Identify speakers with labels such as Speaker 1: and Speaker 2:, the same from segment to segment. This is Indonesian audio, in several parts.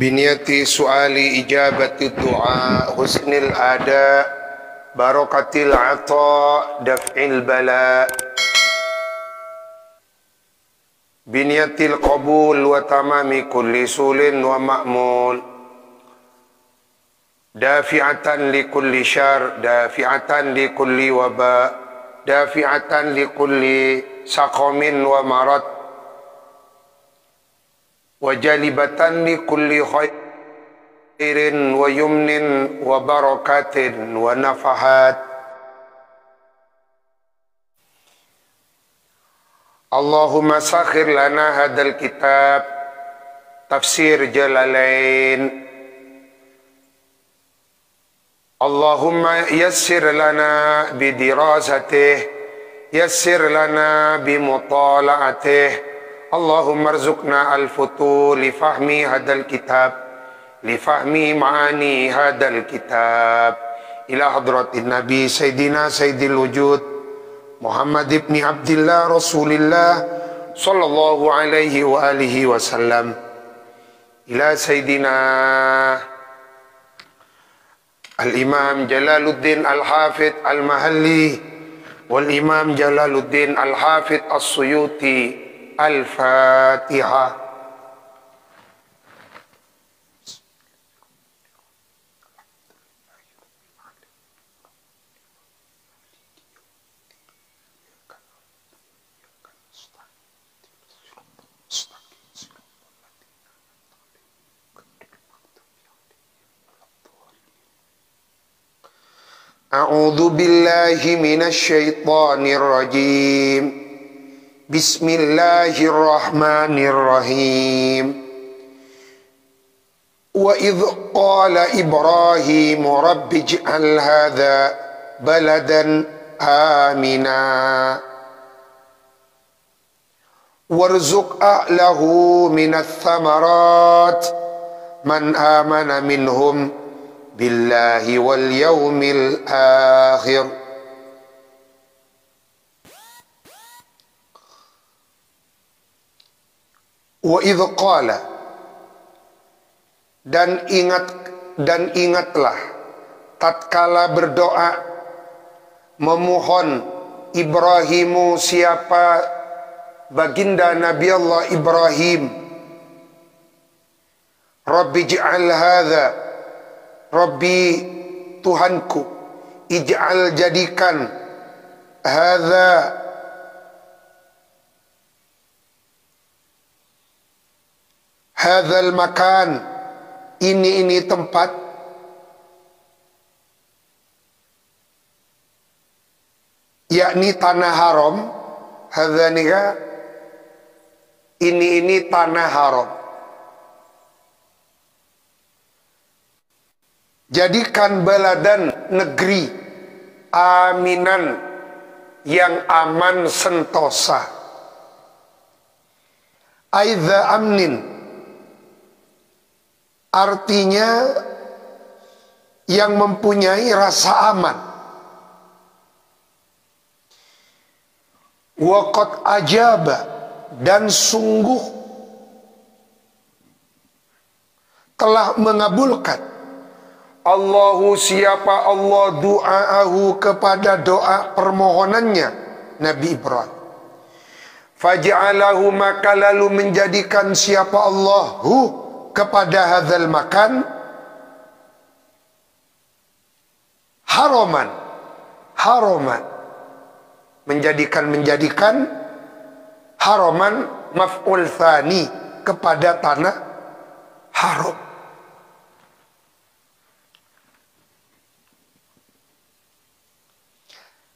Speaker 1: biniyati su'ali ijabati du'a husnil ada barakatil ata daf'il bala biniyatil qabul wa tamami kulli sulin wa ma'mul dafi'atan li kulli syar dafi'atan li kulli waba dafi'atan li kulli saqamin wa marad wa jalibatan li kulli khairin wa yumnin wa barakatin wa nafahat. Allahumma sakhir lana hadal kitab tafsir Jalalain. Allahumma yassir lana bidirasatih, yassir lana bimutala'atih. Allahumma arzuqna al-futu li fahmi hadal kitab, li fahmi ma'ani hadal kitab. Ila hadratin Nabi Sayyidina Sayyidil Wujud Muhammad ibn Abdillah Rasulillah sallallahu alaihi wa alihi wasallam. Ila Sayyidina Al-Imam Jalaluddin Al-Hafidh Al-Mahalli wal Imam Jalaluddin Al-Hafidh As-Suyuti. Al-Fatihah. A'udzu billahi minasy syaithanir rajim. Bismillahirrahmanirrahim. Wa idh qala Ibrahim rabbi ij'al hadha baladan amina warzuq ahlahu minats thamarat man amana minhum billahi wal yawmil akhir. Wa idh qala, dan ingatlah tatkala berdoa memohon Ibrahimu, siapa baginda Nabi Allah Ibrahim, Rabbi ij'al hadha, Rabbi Tuhanku, ij'al jadikan, hadha hadzal makan, ini tempat, yakni tanah haram. Hadza nika ini tanah haram. Jadikan baladan, negeri, aminan, yang aman sentosa. Aidza amnin, artinya yang mempunyai rasa aman. Waqad ajaba, dan sungguh telah mengabulkan Allahu, siapa Allah, du'aahu, kepada doa permohonannya Nabi Ibrahim. Faj'alahu, maka lalu menjadikan siapa Allahu kepada hadzal makan haraman, menjadikan haraman maf'ul tsani, kepada tanah haram.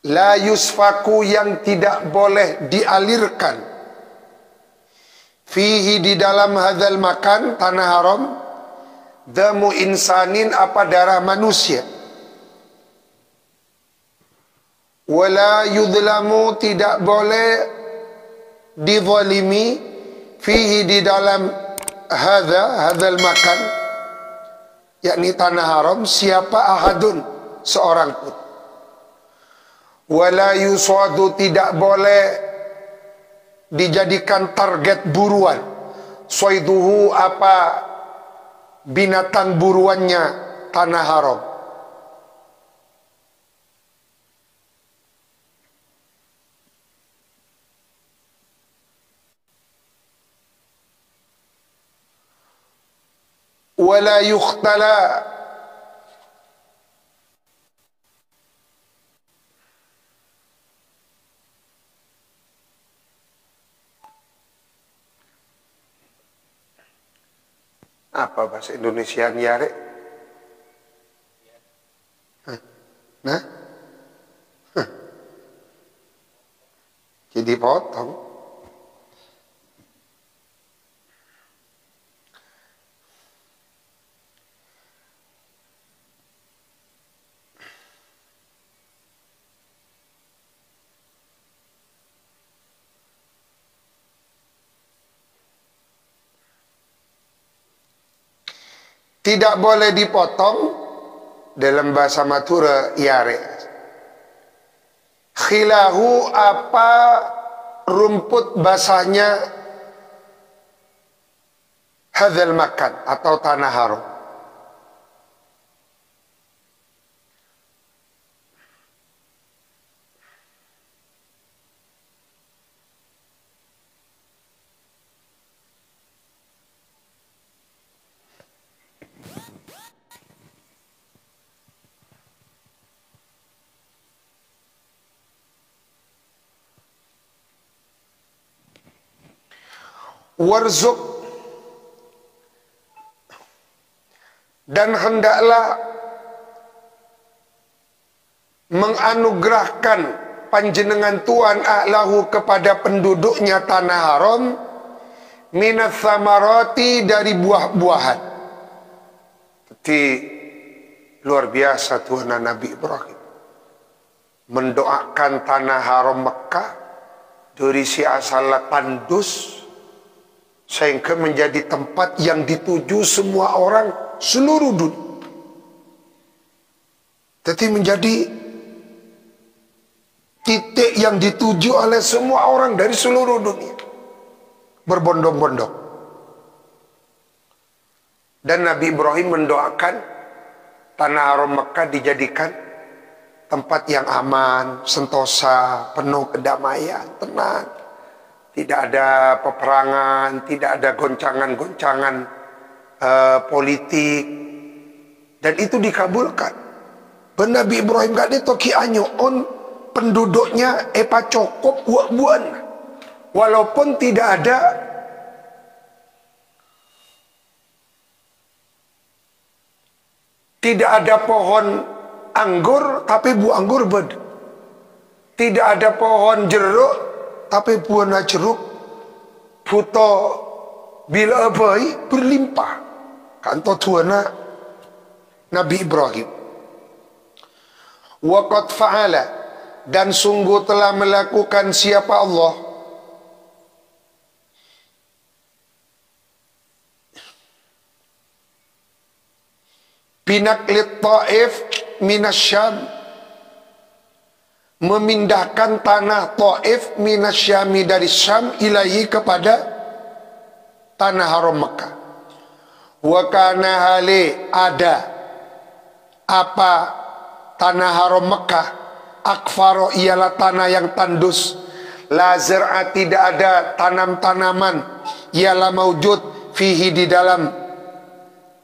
Speaker 1: La yusfaku, yang tidak boleh dialirkan, fihi, di dalam hadzal makan, tanah haram, damu insanin, apa darah manusia. Wala yudlamu, tidak boleh dizalimi, fihi, di dalam hadzal makan, yakni tanah haram, siapa ahadun, seorang pun. Wala yusadu, tidak boleh dijadikan target buruan, soiduhu, apa binatang buruannya tanah haram. Wala yukhtala, apa bahasa Indonesia nyare? Nah, jadi potong. Tidak boleh dipotong dalam bahasa Madura yare. Khilahu, apa rumput basahnya hadzal makan atau tanah haram. Warzuk, dan hendaklah menganugerahkan panjenengan Tuhan ahlahu kepada penduduknya tanah haram minas samarati, dari buah-buahan. Jadi luar biasa Tuhan Nabi Ibrahim mendoakan tanah haram Mekah dari si asal tandus sehingga menjadi tempat yang dituju semua orang seluruh dunia. Jadi menjadi titik yang dituju oleh semua orang dari seluruh dunia, berbondong-bondong. Dan Nabi Ibrahim mendoakan tanah haram Mekah dijadikan tempat yang aman, sentosa, penuh kedamaian, tenang. Tidak ada peperangan, tidak ada goncangan-goncangan politik. Dan itu dikabulkan. Nabi Ibrahim gak ditoki anyo on penduduknya epa cokop buat-buan. Walaupun tidak ada pohon anggur, tapi buah anggur bed. Tidak ada pohon jeruk, tapi buah jeruk puto bila abai berlimpah. Kanto tuana Nabi Ibrahim. Waqad fa'ala, dan sungguh telah melakukan siapa Allah binaklit Taif minas Syam, memindahkan tanah Taif minas Syami, dari Syam, ilahi kepada tanah haram Mekah. Wa kana hale, ada apa tanah haram Mekah, akfaro, ialah tanah yang tandus, la zir'a, tidak ada tanam-tanaman, ialah maujud fihi, di dalam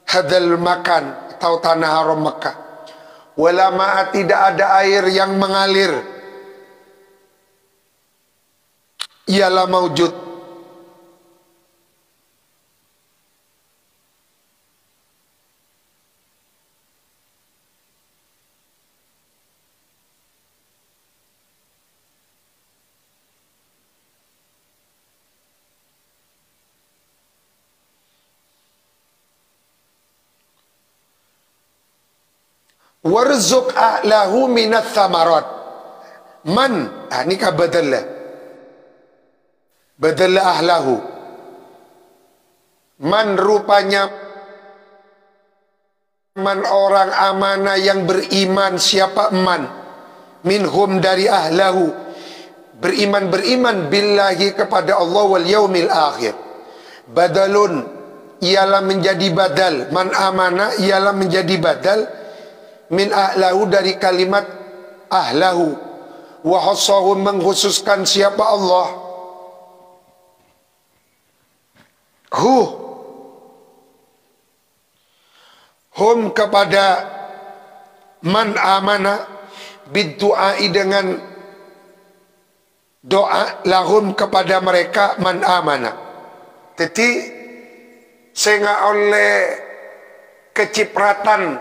Speaker 1: hadal makan atau tanah haram Mekah. Wala ma'a, tidak ada air yang mengalir, ialah maujud. Warzuq ahlahu minat thamarat. Man, ini kah badallah ahlahu. Man, rupanya man, orang amanah yang beriman. Siapa man? Minhum, dari ahlahu, beriman billahi, kepada Allah, wal yaumil akhir. Badalun, ialah menjadi badal, man amana ialah menjadi badal min ahlahu dari kalimat ahlahu, wa khassahu mengkhususkan siapa Allah, hum kepada man amana bidduai dengan doa, lahum kepada mereka man amana. Jadi sehingga oleh kecipratan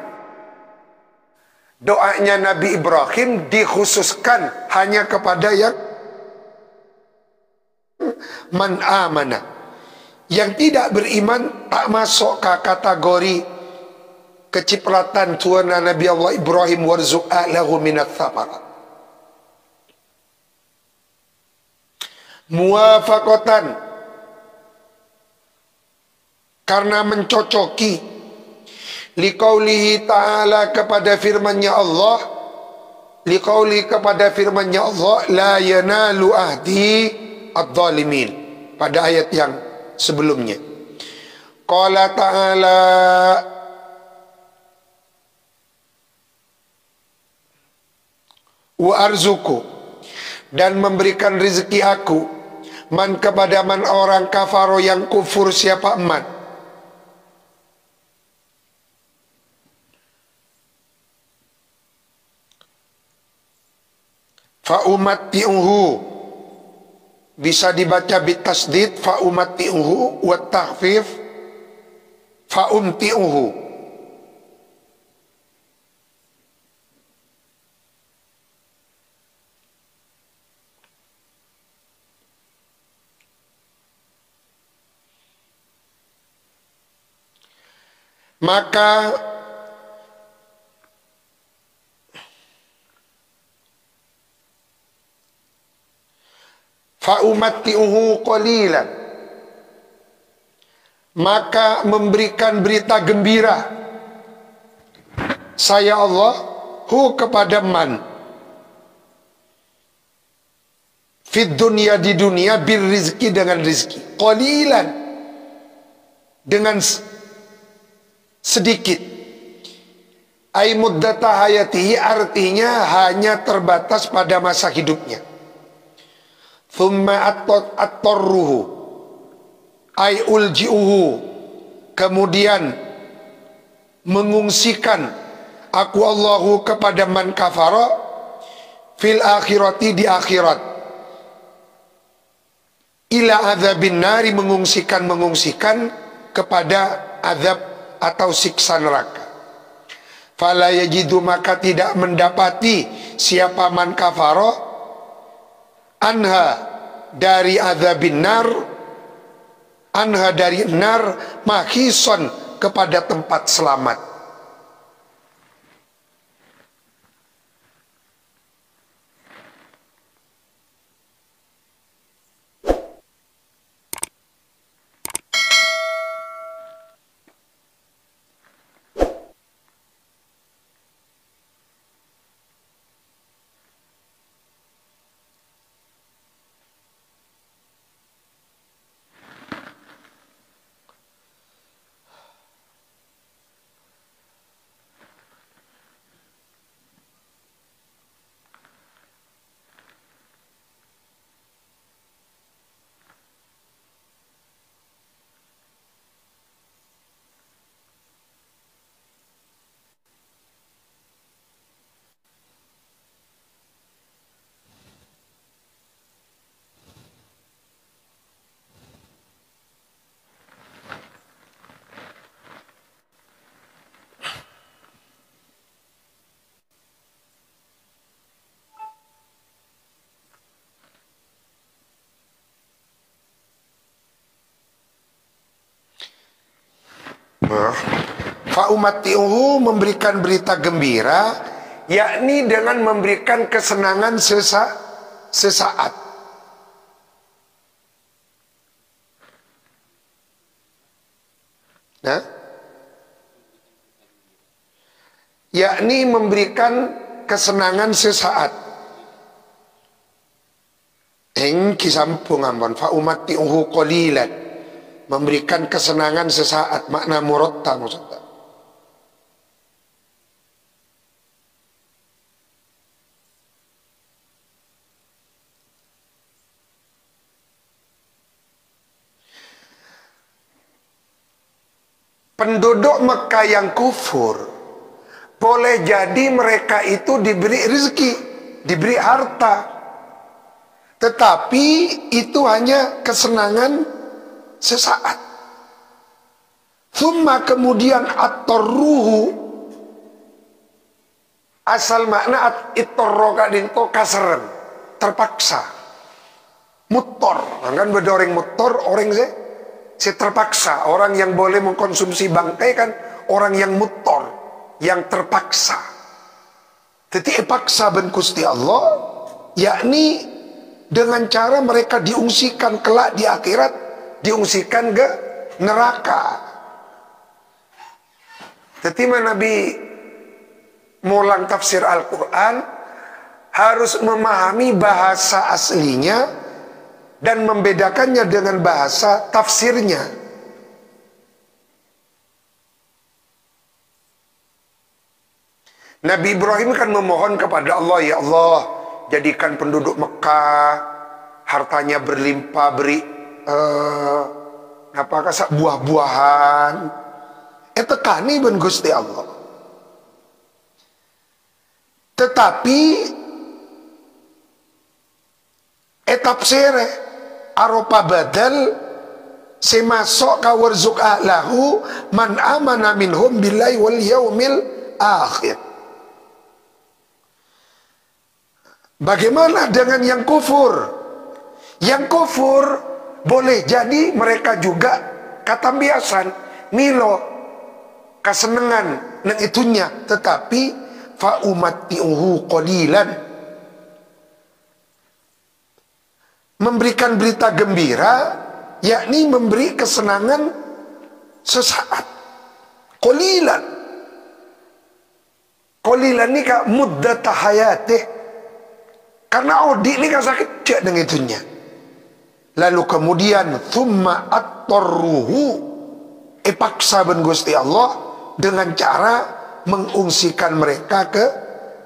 Speaker 1: doanya Nabi Ibrahim dikhususkan hanya kepada yang man amana. Yang tidak beriman tak masuk ke kategori kecipratan Tuhan Nabi Allah Ibrahim warzuq lahu minat thamarat. Muwafaqatan, karena mencocoki liqaulihi ta'ala kepada firman-Nya Allah, liqauli kepada firman-Nya Allah, la yanalu ahdi adh-dhalimin, pada ayat yang sebelumnya. Qala ta'ala, wa arzuku, dan memberikan rezeki aku, man kepada man orang kafaro yang kufur siapa man, fa'umatti'uhu, bisa dibaca bitasdid fa'umatti'uhu, wa takhfif fa'umti'uhu. Maka fa'umatti'uhu qalilan, maka memberikan berita gembira saya Allah hu kepada man fid dunya, di dunia, bil rizki dengan rizki, qalilan dengan sedikit, ay muddata hayatihi artinya hanya terbatas pada masa hidupnya. Thumma at-tarruhu ay ulji'uhu, kemudian mengungsikan aku Allahu kepada man kafara fil akhirati, di akhirat, ila adzabin nari, mengungsikan kepada azab atau siksa neraka. Fala yajidu, maka tidak mendapati siapa man kafara anha dari azabin nar, anha dari nar, mahison kepada tempat selamat. Fa'umatti'uhu, memberikan berita gembira, yakni dengan memberikan kesenangan sesaat. Nah, yakni memberikan kesenangan sesaat. Eng kisampung ampun fa'umatti'uhu qalilan, memberikan kesenangan sesaat, makna muratta maksudnya. Penduduk Mekah yang kufur, boleh jadi mereka itu diberi rezeki, diberi harta, tetapi itu hanya kesenangan sesaat. Thumma kemudian at-tarruhu, asal makna at-ittarro kadinto kasaren, terpaksa. Muttor, kan beda orang muttor, orang si terpaksa. Orang yang boleh mengkonsumsi bangkai kan orang yang muttor, yang terpaksa. Jadi paksa ben Gusti Allah, yakni dengan cara mereka diungsikan kelak di akhirat, diungsikan ke neraka. Jadi Nabi mulang tafsir Al-Quran harus memahami bahasa aslinya dan membedakannya dengan bahasa tafsirnya. Nabi Ibrahim kan memohon kepada Allah, ya Allah, jadikan penduduk Mekah hartanya berlimpah, beri buah-buahan. Tekani ben Gusti Allah. Tetapi tafsire aropa badal semasok kawarzuk ahlahu man amana minhum billahi wal yaumil akhir. Bagaimana dengan yang kufur? Yang kufur boleh jadi mereka juga kata biasan milo kesenangan dan itunya, tetapi fa umatti'uhu qalilan, memberikan berita gembira, yakni memberi kesenangan sesaat. Qalilan. Qalilan ini kak muddat hayatih. Karena Odi ini kan sakit cek dengan itunya. Lalu kemudian thumma at-tarruhu, paksa ben Gusti Allah dengan cara mengungsikan mereka ke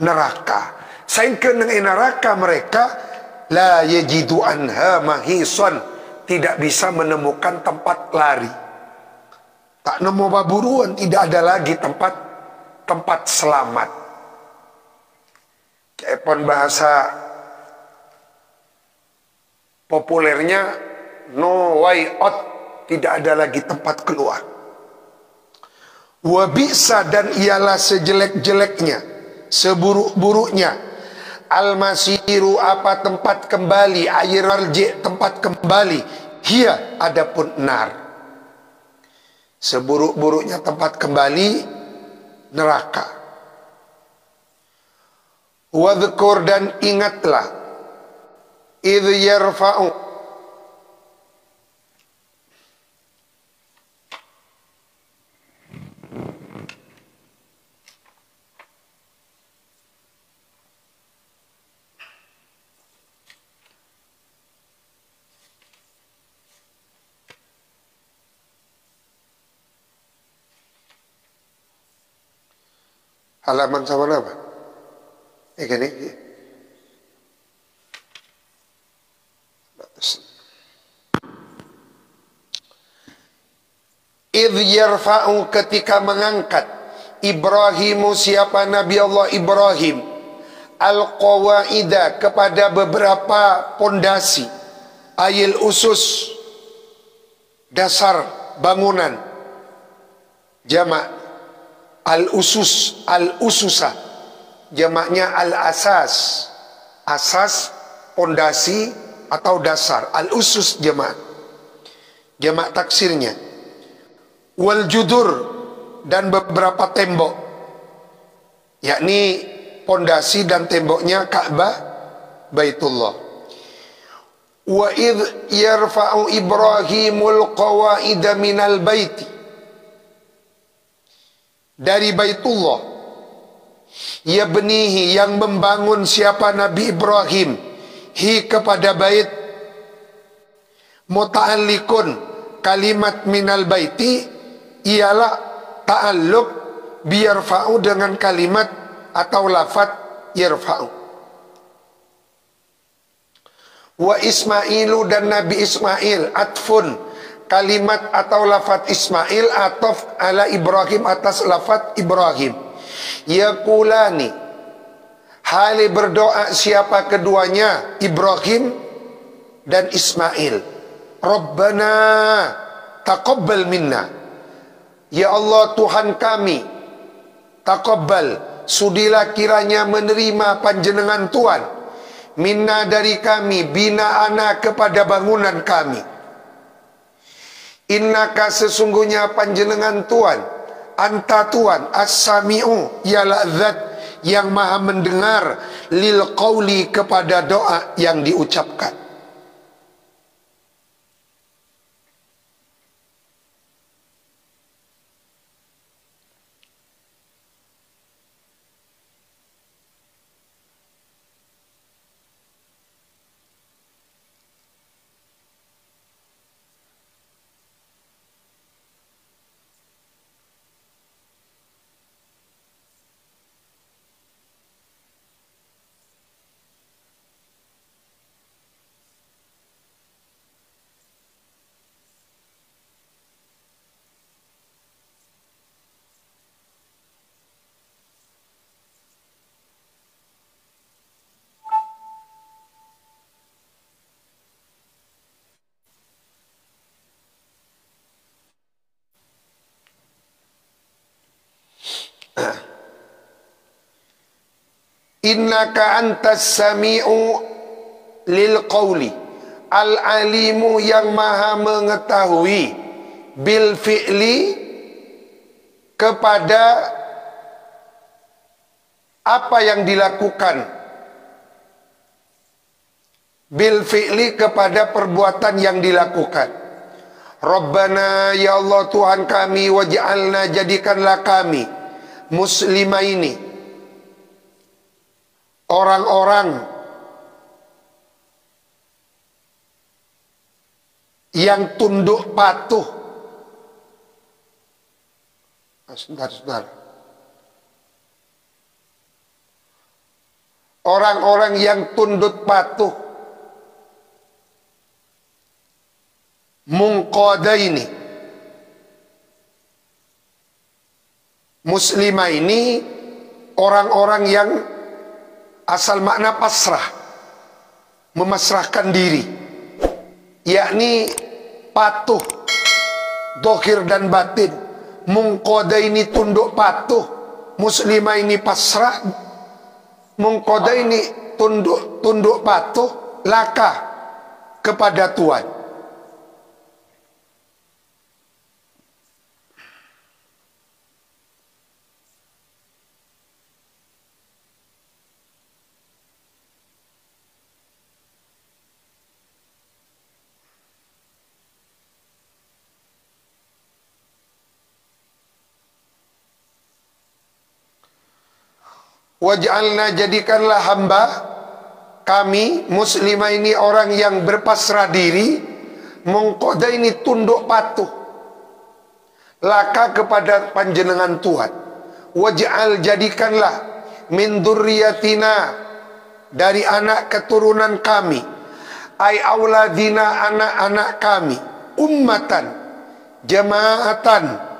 Speaker 1: neraka. Sehingga dengan neraka mereka la yajidu anha mahison, tidak bisa menemukan tempat lari. Tak nemu baburuan, tidak ada lagi tempat selamat. Kepon bahasa populernya no way out, tidak ada lagi tempat keluar. Wabisa, dan ialah sejelek-jeleknya, seburuk-buruknya, al-masiru, apa tempat kembali, air marji, tempat kembali, hiya, adapun nar, seburuk-buruknya tempat kembali neraka. Wadhkur, dan ingatlah, idh yarfa'u, halaman sama apa? Ini. Idh yarfa'u, ketika mengangkat Ibrahimu, siapa Nabi Allah Ibrahim, al-qawaida, kepada beberapa pondasi, ayil usus, dasar bangunan, jamak al-usus, al-ususah, jamaknya al-asas, asas, pondasi atau dasar, al-usus jamak taksirnya, wal judur, dan beberapa tembok, yakni pondasi dan temboknya Ka'bah Baitullah. Wa idh yarfa'u Ibrahimul qawaida minal baiti, dari Baitullah, yabnihi, yang membangun siapa Nabi Ibrahim, hi, kepada bait, muta'allikun, kalimat minal baiti ialah ta'alluq biyarfa'u dengan kalimat atau lafaz yarfa'u. Wa Ismailu dan Nabi Ismail atfun, kalimat atau lafaz Ismail ataf ala Ibrahim atas lafaz Ibrahim. Yaqulani, hali berdoa siapa keduanya, Ibrahim dan Ismail. Rabbana taqabbal minna, ya Allah Tuhan kami, taqabbal, sudilah kiranya menerima panjenengan Tuhan, minna dari kami, bina ana kepada bangunan kami. Innaka sesungguhnya panjenengan Tuhan, anta Tuhan, as-sami'u, ialah zat yang maha mendengar, lil qauli kepada doa yang diucapkan. Innaka antas sami'u lil qawli, al-alimu yang maha mengetahui, bil fi'li kepada apa yang dilakukan, bil fi'li kepada perbuatan yang dilakukan. Rabbana, ya Allah Tuhan kami, waj'alna, jadikanlah kami, muslimaini, orang-orang yang tunduk patuh. Sebentar. Orang-orang yang tunduk patuh, munqadaini, muslimah ini orang-orang yang asal makna pasrah, memasrahkan diri, yakni patuh dohir dan batin. Munqada ini tunduk patuh, muslimah ini pasrah, munqada ini tunduk patuh, laka kepada Tuhan. Waj'alna, jadikanlah hamba kami, muslimah ini orang yang berpasrah diri, munqada ini tunduk patuh, laka kepada panjenengan Tuhan. Waj'al, jadikanlah, min dzurriyyatina, dari anak keturunan kami, ai auladina, anak-anak kami, ummatan, jamaatan,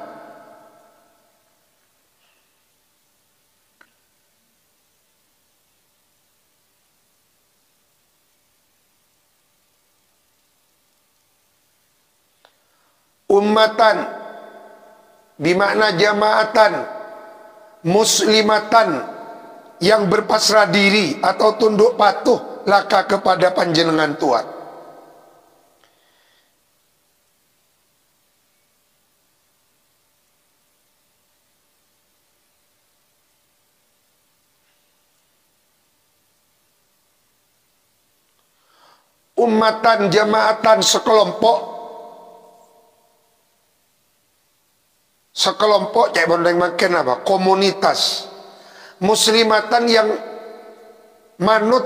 Speaker 1: ummatan bimakna jamaatan, muslimatan yang berpasrah diri atau tunduk patuh, laka kepada panjenengan Tuhan. Ummatan, jamaatan, sekelompok cek bondeng makin apa, komunitas, muslimatan yang manut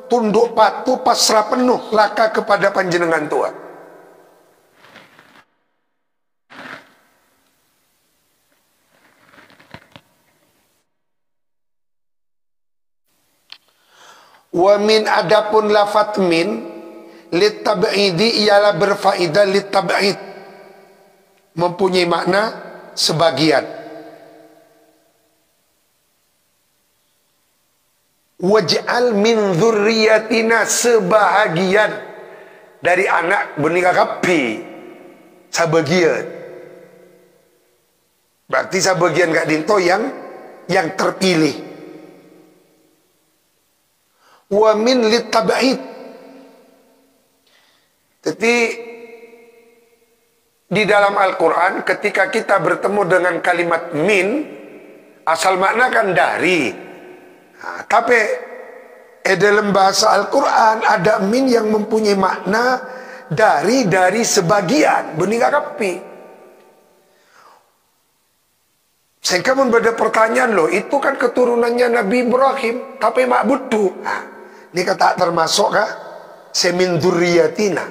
Speaker 1: tunduk patuh pasrah penuh laka kepada panjenengan Tuhan. Wa min adapun lafat min litab'idi ialah berfaedah litab'id, mempunyai makna sebagian. Waj'al min dzurriyyatina, sebahagian dari anak benika kapi, sebagian. Berarti sebagian gak dinto yang terpilih. Wa min litab'id. Jadi di dalam Al-Quran ketika kita bertemu dengan kalimat min, asal makna kan dari. Nah, tapi dalam bahasa Al-Quran ada min yang mempunyai makna dari sebagian, benika kapi. Sehingga berbeda pertanyaan loh, itu kan keturunannya Nabi Ibrahim, tapi mak butuh. Nah, ini kata termasuk kah? Semin dzurriyyatina.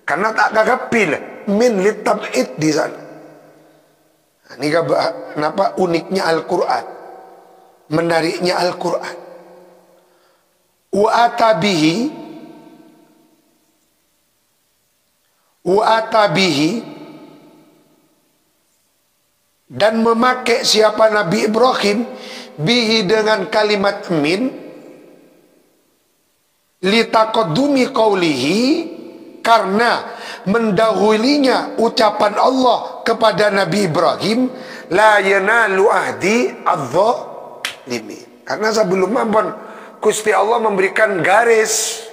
Speaker 1: Karena tak kagapil min litab'id di sana. Nah, ini kenapa uniknya Al-Quran, menariknya Al-Quran. Wa atabihi, dan memakai siapa Nabi Ibrahim bihi dengan kalimat min litaqaddumi qawlihi, karena mendahulunya ucapan Allah kepada Nabi Ibrahim, la yanalu ahdi adh-dhalimin. Karena sebelum mampun Gusti Allah memberikan garis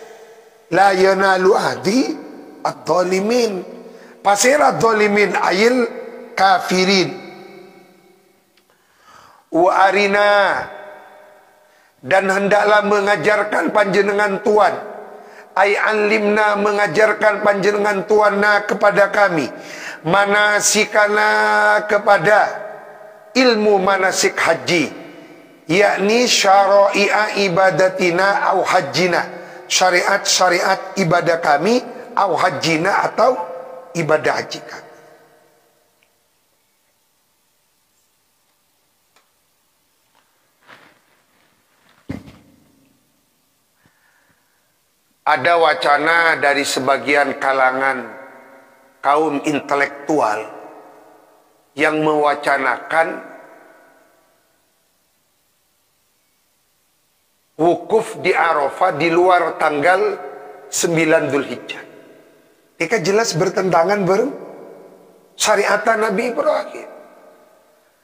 Speaker 1: la yanalu ahdi adh-dhalimin, pasir adh-dhalimin ayil kafirin. Wa arina, dan hendaklah mengajarkan panjenengan Tuhan, ai alimna, mengajarkan panjenengan Tuhanna kepada kami, manasikana, kepada ilmu manasik haji, yakni syara'i'a ibadatina au hajjina, syariat-syariat ibadah kami, au hajjina, atau ibadah haji kami. Ada wacana dari sebagian kalangan kaum intelektual yang mewacanakan wukuf di Arafah di luar tanggal 9 Dzulhijjah. Ini kan jelas bertentangan syariatan Nabi Ibrahim.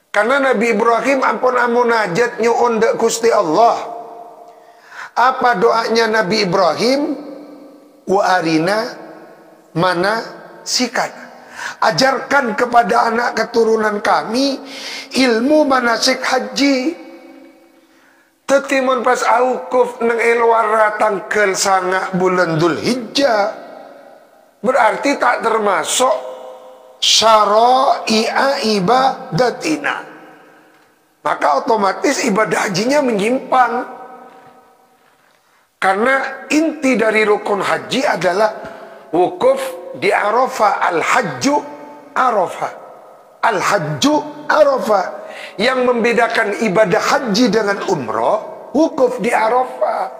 Speaker 1: Karena Nabi Ibrahim ampun munajat nyuun dek Gusti Allah. Apa doanya Nabi Ibrahim? Wa arina mana sikat. Ajarkan kepada anak keturunan kami ilmu manasik haji. Tetimun pas aukuf neng elwara tangkel sanga bulan Dzulhijjah, berarti tak termasuk syara'i'a ibadatina. Maka otomatis ibadah hajinya menyimpang. Karena inti dari rukun haji adalah wukuf di Arafah. Al-hajju Arafah. Al-hajju Arafah. Yang membedakan ibadah haji dengan umrah, wukuf di Arafah.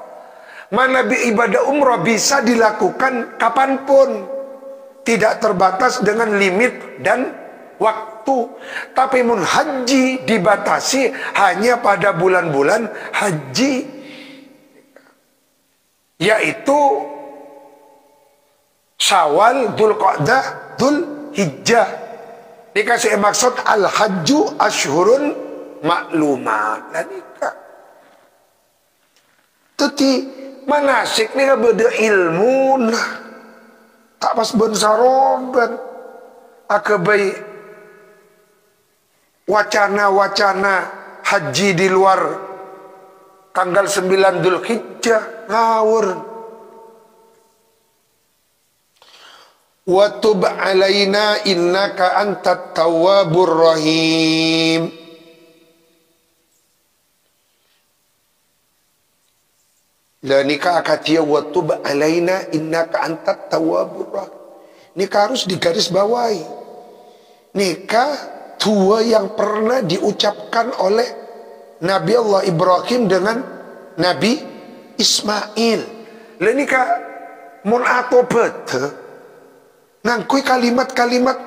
Speaker 1: Mana ibadah umrah bisa dilakukan kapanpun, tidak terbatas dengan limit dan waktu. Tapi mun haji dibatasi hanya pada bulan-bulan haji, yaitu Syawal, Dzulqa'dah, Dzulhijjah. Dikasih maksud al-hajju asyhurun maklumat. Dan nikah. Teti manasik ni beda ilmu nah. Tak pas bensaroban. Akabai wacana-wacana haji di luar tanggal 9 Dzulhijjah ngawur. Wa tub alaina innaka antat tawwabur rahim. La nikah akatia wa tub alaina innaka antat tawwabur rahim. Nikah harus digaris bawahi. Nikah dua yang pernah diucapkan oleh Nabi Allah Ibrahim dengan Nabi Ismail. Lah ni ka mun ato bete ngangkui kalimat-kalimat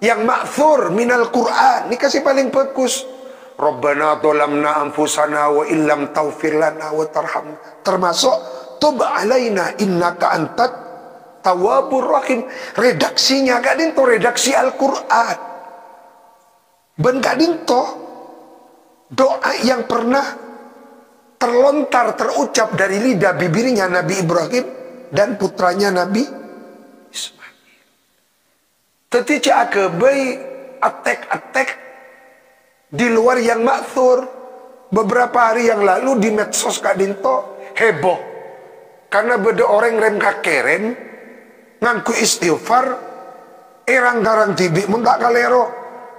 Speaker 1: yang ma'thur minal Quran. Ni kasih paling bagus. Rabbana dolamna anfusana wa illam taghfir lana wa tarhamna. Termasuk tub alaina innaka antat tawwabur rahim. Redaksinya gak dinto redaksi Al-Quran. Ben gak dinto doa yang pernah terlontar terucap dari lidah bibirnya Nabi Ibrahim dan putranya Nabi Ismail. Tetapi akabai atek-atek di luar yang makthur. Beberapa hari yang lalu di medsos Kak Dinto heboh karena beda orang rem kakeren ngangku istighfar erang garang tibi mun tak kalero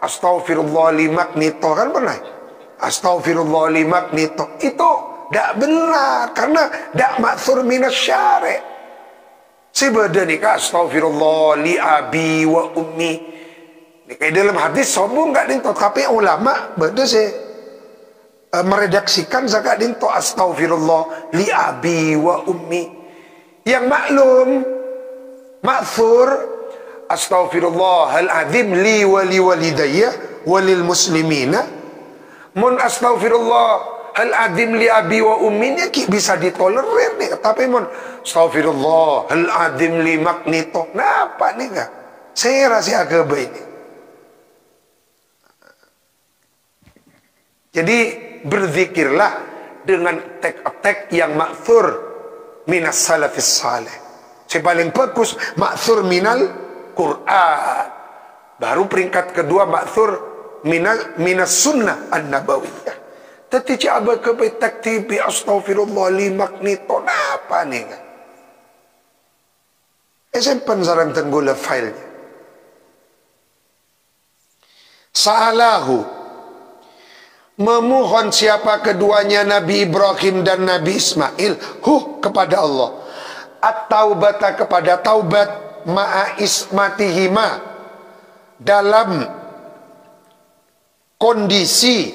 Speaker 1: astaghfirullah limak nito kan pernah astaghfirullah limak nito itu tidak benar karena tidak makthur minas syari'. Si beda nih kak astaghfirullah li abi wa ummi. Kayak dalam hadis sombong gak dinto, tapi ulama beda sih meredaksikan zakat dinto astaghfirullah li abi wa ummi. Yang maklum makthur astaghfirullahal azim li wa li walidayya walil muslimina. Mun astaghfirullahal azim li abi wa ummi ni bisa ditolerir nih, tapi mun astaghfirullahal azim li maknito. Napa nih enggak? Saya rasa agak ini. Jadi berzikirlah dengan tek-tek yang makthur minas salafis salih. Yang paling bagus makthur minal Quran. Baru peringkat kedua makthur minas sunnah an-nabawiyah. Tetapi coba kebai taktibi astaghfirullah limak nito. Apa nih kan? Simpan sarang tenggula filenya. Sa'alahu memohon siapa keduanya Nabi Ibrahim dan Nabi Ismail kepada Allah at-taubata kepada taubat ma'a ismatihima dalam kondisi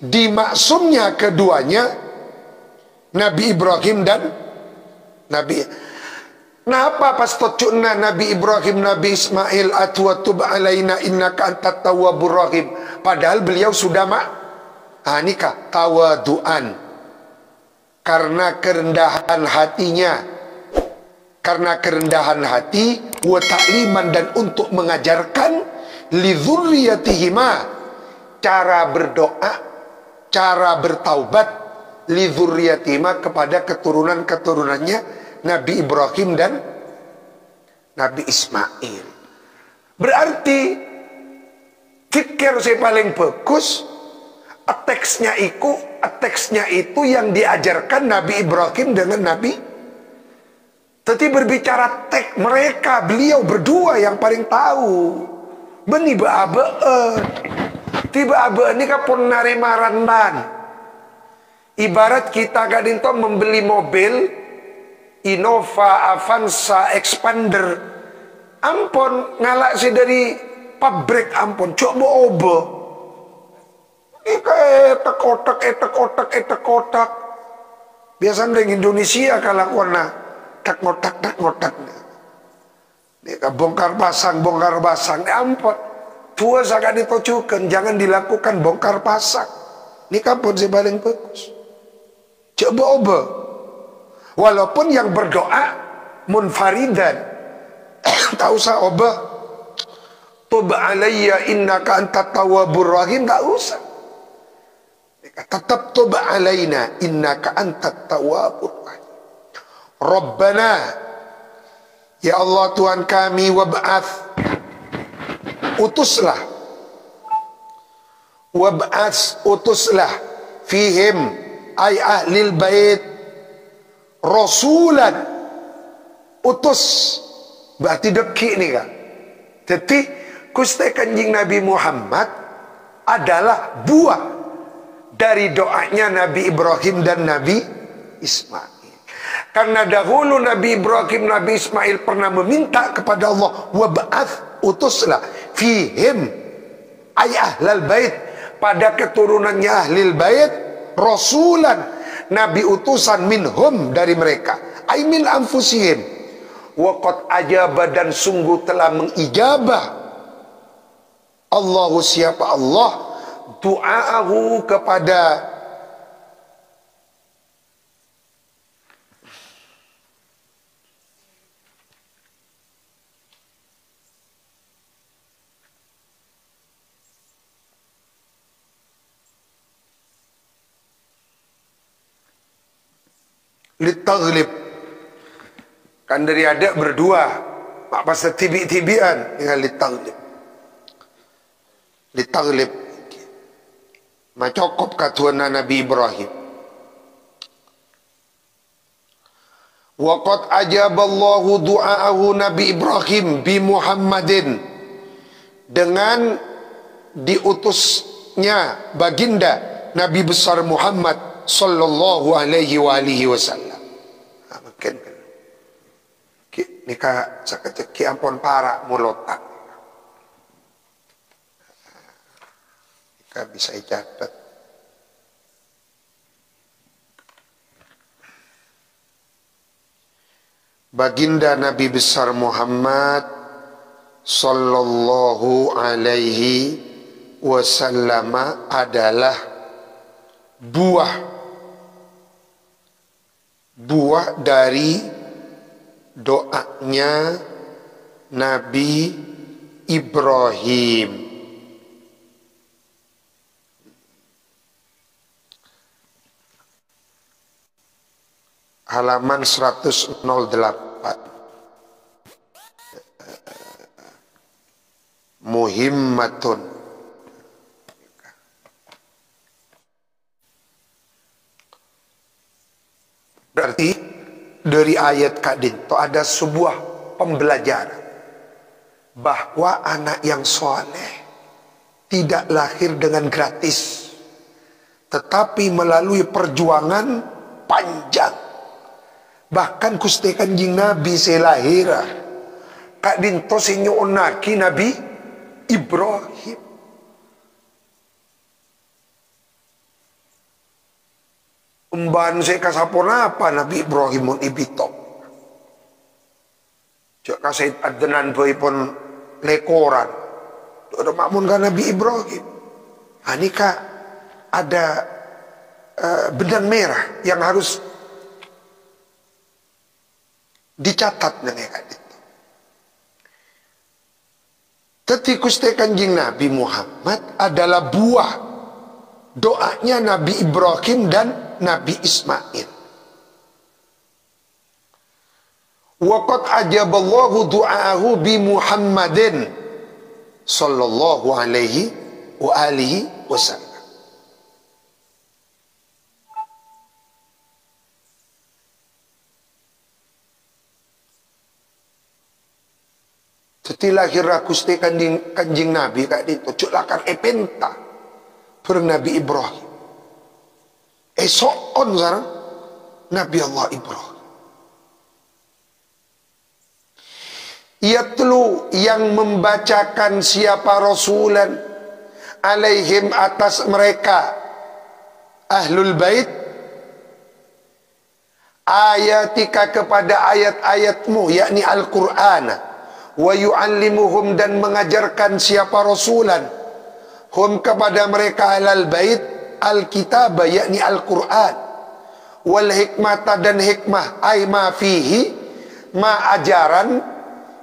Speaker 1: dimaksumnya keduanya Nabi Ibrahim dan Nabi. Kenapa pas tocukna Nabi Ibrahim Nabi Ismail atwatub alaina innaka antat tawwabur rahim, padahal beliau sudah nikah tawaduan karena kerendahan hatinya, karena kerendahan hati wa ta'liman dan untuk mengajarkan li dzurriyyatihima cara berdoa, cara bertaubat li dzurriyyatihima kepada keturunan-keturunannya Nabi Ibrahim dan Nabi Ismail. Berarti fikir saya paling bagus teksnya itu yang diajarkan Nabi Ibrahim dengan Nabi. Tetapi berbicara teks mereka, beliau berdua yang paling tahu. Beni ba'abe tiba abe ini kapun narimarandan. Ibarat kita gadinto membeli mobil Innova Avanza Expander, ampun ngalak sih dari pabrik, ampun coba obo ika etek otak biasa dengan Indonesia kalau warna tak ngotak ika bongkar pasang ampun tua sangat ditocukan, jangan dilakukan bongkar pasang. Ini kampun sih paling bagus coba obo. Walaupun yang berdoa munfaridan tak usah obah tub alayya innaka antat tawwabur rahim, tak usah, tetap tub alayna innaka antat tawwabur rahim. Rabbana ya Allah Tuhan kami, wab'ath utuslah fihim ay ahlil bait rasulan, utus berarti deki nih kak. Jadi Gusti Kanjeng Nabi Muhammad adalah buah dari doanya Nabi Ibrahim dan Nabi Ismail. Karena dahulu Nabi Ibrahim, Nabi Ismail pernah meminta kepada Allah, wab'ath utuslah fihim ay ahlal bait, pada keturunannya ahlil bait rasulan, nabi utusan minhum dari mereka, ay min anfusihim. Wa qad ajaba, dan sungguh telah mengijabah Allahu, siapa Allah, du'aahu, kepada litaghlib, kan dari ada berdua, mak pasal tibi-tibian dengan litaghlib macokop katuana Nabi Ibrahim. Wa qad ajaballahu du'aahu Nabi Ibrahim bi Muhammadin, dengan diutusnya baginda Nabi besar Muhammad sallallahu alaihi wa alihi wasallam. Makin nikah sakit ampun para mulotak. Nikah bisa icatat. Baginda Nabi besar Muhammad sallallahu alaihi wasallam adalah buah dari doanya Nabi Ibrahim. Halaman 108. Muhimmatun. Berarti dari ayat kadin itu ada sebuah pembelajaran bahwa anak yang soleh tidak lahir dengan gratis, tetapi melalui perjuangan panjang. Bahkan Gusti Kanjeng Nabi selahira kadin to sinyoonaki Nabi Ibrahim. Umban saya kasapon apa Nabi Ibrahim mun ibitok. Cak kasih adenan boy pun lekoran. Ada makmun kan Nabi Ibrahim. Anika ada benang merah yang harus dicatat dengan itu. Tetapi Gusti Kanjeng Nabi Muhammad adalah buah doanya Nabi Ibrahim dan Nabi Ismail. Wa qad ajaballahu du'aahu bi Muhammadin sallallahu alaihi wa alihi wasallam. Setelah kira Gusti Kanjeng Nabi kak ditujuklakan epenta per Nabi Ibrahim. Esok on sekarang Nabi Allah Ibrahim. Yatlu, yang membacakan siapa rasulan alaihim, atas mereka ahlul bait, ayatika, kepada ayat-ayatmu, yakni Al-Qur'an, wa yu'allimuhum, dan mengajarkan siapa rasulan hum, kepada mereka ahlul bait, al-kitab, yakni Al-Qur'an, wal hikmata, dan hikmah, ay ma fihi, ma ajaran,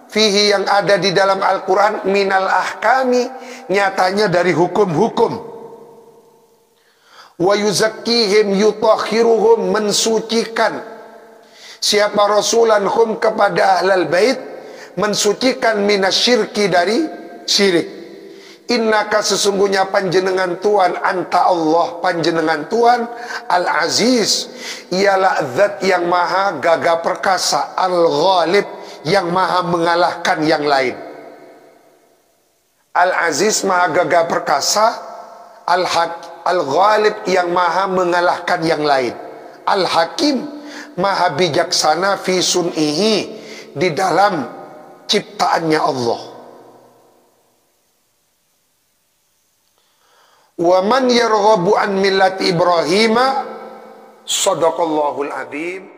Speaker 1: fihi yang ada di dalam Al-Quran, minal ahkami, nyatanya dari hukum-hukum, wa yuzakkihim, yutahhiruhum, mensucikan siapa rasulan hum, kepada ahlal bait, mensucikan minasyirki, dari syirik. Innaka, sesungguhnya panjenengan Tuhan, anta Allah, panjenengan Tuhan, Al-Aziz, ialah zat yang maha gagah perkasa, Al-Ghalib, yang maha mengalahkan yang lain. Al-Aziz maha gagah perkasa, Al-Ghalib yang maha mengalahkan yang lain, Al-Hakim maha bijaksana, fi sun'ihi, di dalam ciptaannya Allah. Wa man yarghabu an millati Ibrahim, Shadaqallahul adzim.